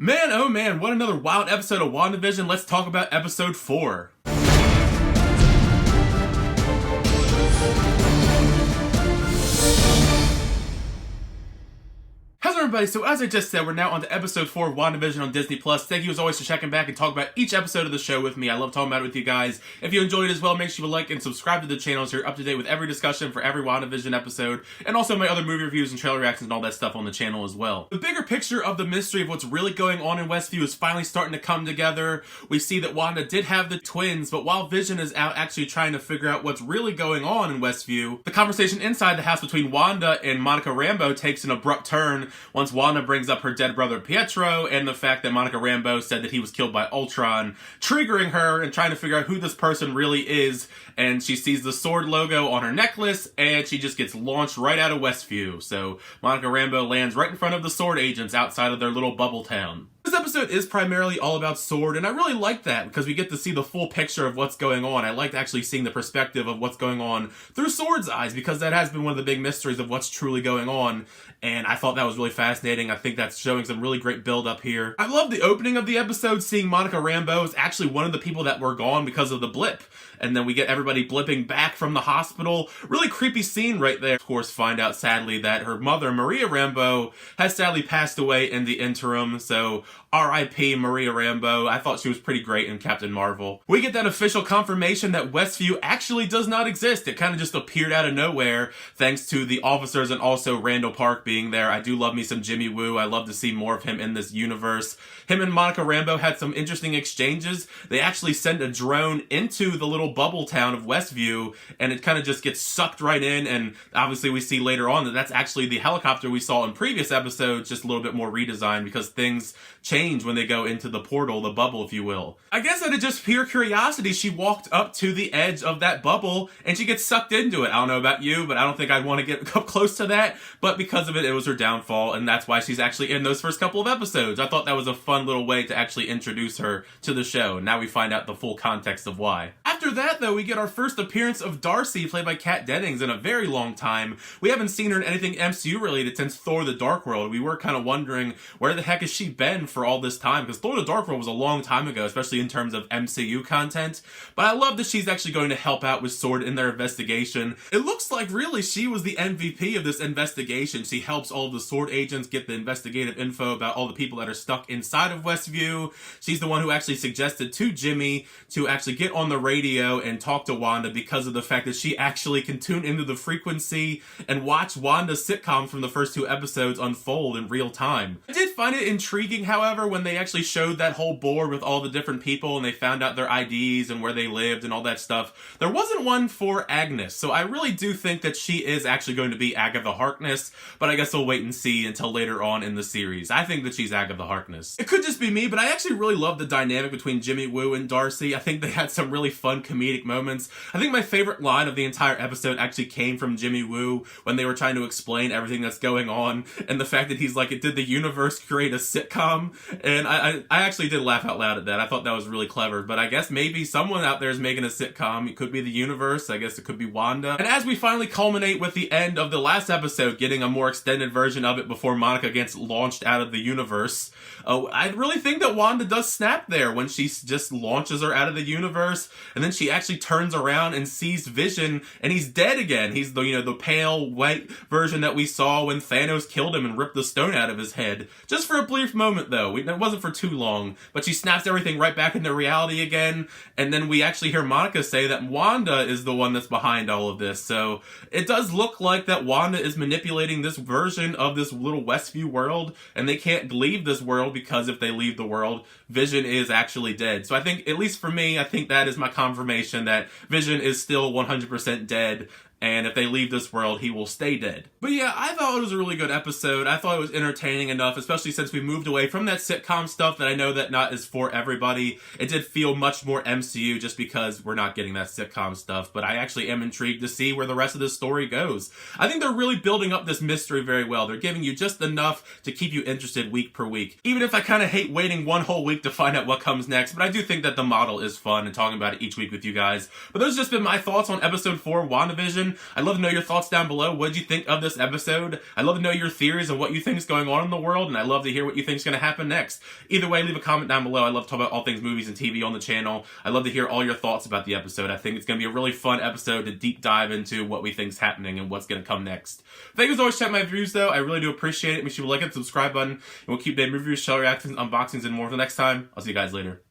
Man, oh man, what another wild episode of WandaVision. Let's talk about episode 4. How's everybody? So as I just said, we're now on to episode 4 of WandaVision on Disney+. Thank you as always for checking back and talking about each episode of the show with me. I love talking about it with you guys. If you enjoyed it as well, make sure you like and subscribe to the channel so you're up to date with every discussion for every WandaVision episode, and also my other movie reviews and trailer reactions and all that stuff on the channel as well. The bigger picture of the mystery of what's really going on in Westview is finally starting to come together. We see that Wanda did have the twins, but while Vision is out actually trying to figure out what's really going on in Westview, the conversation inside the house between Wanda and Monica Rambeau takes an abrupt turn once Wanda brings up her dead brother Pietro and the fact that Monica Rambeau said that he was killed by Ultron, triggering her and trying to figure out who this person really is. And she sees the sword logo on her necklace and she just gets launched right out of Westview. So Monica Rambeau lands right in front of the sword agents outside of their little bubble town. This episode is primarily all about sword, and I really like that because we get to see the full picture of what's going on. I liked actually seeing the perspective of what's going on through Sword's eyes, because that has been one of the big mysteries of what's truly going on, and I thought that was really fascinating. I think that's showing some really great build up here. I love the opening of the episode, seeing Monica Rambeau is actually one of the people that were gone because of the blip, and then we get everybody blipping back from the hospital. Really creepy scene right there. Of course, find out sadly that her mother, Maria Rambeau, has sadly passed away in the interim, so R.I.P. Maria Rambeau. I thought she was pretty great in Captain Marvel. We get that official confirmation that Westview actually does not exist. It kind of just appeared out of nowhere thanks to the officers and also Randall Park being there. I do love me some Jimmy Woo. I love to see more of him in this universe. Him and Monica Rambeau had some interesting exchanges. They actually send a drone into the little bubble town of Westview, and it kind of just gets sucked right in, and obviously we see later on that that's actually the helicopter we saw in previous episodes, just a little bit more redesigned because things change when they go into the portal, the bubble, if you will. I guess out of just pure curiosity, she walked up to the edge of that bubble and she gets sucked into it. I don't know about you, but I don't think I'd want to get up close to that. But because of it, it was her downfall, and that's why she's actually in those first couple of episodes. I thought that was a fun little way to actually introduce her to the show. Now we find out the full context of why. After that, though, we get our first appearance of Darcy, played by Kat Dennings, in a very long time. We haven't seen her in anything MCU related since Thor: The Dark World. We were kind of wondering, where the heck has she been for all this time? Because Thor: The Dark World was a long time ago, especially in terms of MCU content. But I love that she's actually going to help out with Sword in their investigation. It looks like really she was the MVP of this investigation. She helps all of the Sword agents get the investigative info about all the people that are stuck inside of Westview. She's the one who actually suggested to Jimmy to actually get on the radio and talk to Wanda because of the fact that she actually can tune into the frequency and watch Wanda's sitcom from the first 2 episodes unfold in real time. I did find it intriguing, however, when they actually showed that whole board with all the different people and they found out their IDs and where they lived and all that stuff. There wasn't one for Agnes, so I really do think that she is actually going to be Agatha Harkness, but I guess we'll wait and see until later on in the series. I think that she's Agatha Harkness. It could just be me, but I actually really love the dynamic between Jimmy Woo and Darcy. I think they had some really fun comedic moments. I think my favorite line of the entire episode actually came from Jimmy Woo when they were trying to explain everything that's going on, and the fact that he's like, did the universe create a sitcom? And I actually did laugh out loud at that. I thought that was really clever, but I guess maybe someone out there is making a sitcom. It could be the universe. I guess it could be Wanda. And as we finally culminate with the end of the last episode, getting a more extended version of it before Monica gets launched out of the universe, I really think that Wanda does snap there when she just launches her out of the universe, and then she actually turns around and sees Vision, and he's dead again. He's the pale white version that we saw when Thanos killed him and ripped the stone out of his head. Just for a brief moment, though. It wasn't for too long, but she snaps everything right back into reality again, and then we actually hear Monica say that Wanda is the one that's behind all of this. So it does look like that Wanda is manipulating this version of this little Westview world, and they can't leave this world because if they leave the world, Vision is actually dead. So I think, at least for me, I think that is my confirmation that Vision is still 100% dead. And if they leave this world, he will stay dead. But yeah, I thought it was a really good episode. I thought it was entertaining enough, especially since we moved away from that sitcom stuff that I know that not is for everybody. It did feel much more MCU just because we're not getting that sitcom stuff. But I actually am intrigued to see where the rest of this story goes. I think they're really building up this mystery very well. They're giving you just enough to keep you interested week per week. Even if I kind of hate waiting one whole week to find out what comes next. But I do think that the model is fun and talking about it each week with you guys. But those have just been my thoughts on episode 4 of WandaVision. WandaVision. I'd love to know your thoughts down below. What did you think of this episode? I'd love to know your theories and what you think is going on in the world, and I'd love to hear what you think is going to happen next. Either way, leave a comment down below. I love to talk about all things movies and TV on the channel. I'd love to hear all your thoughts about the episode. I think it's going to be a really fun episode to deep dive into what we think is happening and what's going to come next. Thank you as always for checking my reviews, though. I really do appreciate it. Make sure you like it, subscribe button, and we'll keep doing reviews, show reactions, unboxings, and more. Until next time, I'll see you guys later.